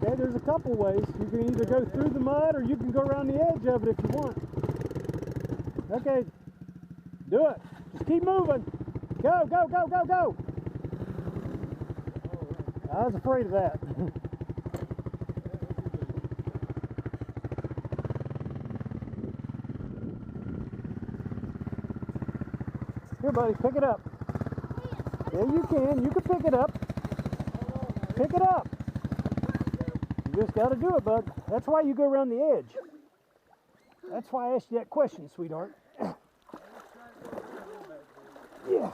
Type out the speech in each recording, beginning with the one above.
Okay, there's a couple ways. You can either go through the mud or you can go around the edge of it if you want. Okay, do it. Just keep moving. Go, go, go, go, go. I was afraid of that. Here, buddy, pick it up. Yeah, you can. You can pick it up. Pick it up. You just got to do it, bud. That's why you go around the edge. That's why I asked you that question, sweetheart. Yeah.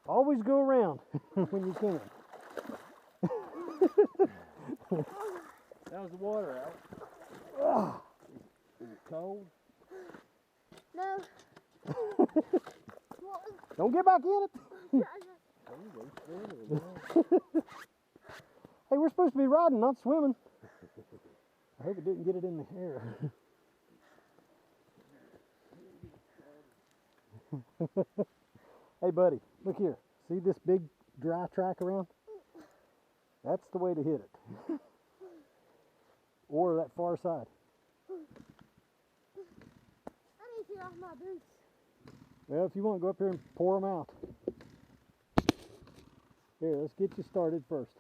Always go around when you can. How's the water out? Is it cold? No. Don't get back in it. Hey, we're supposed to be riding, not swimming. I hope it didn't get it in the hair. Hey, buddy, look here. See this big dry track around? That's the way to hit it. Or that far side. I need to get off my boots. Well, if you want to go up here and pour them out. Here, let's get you started first.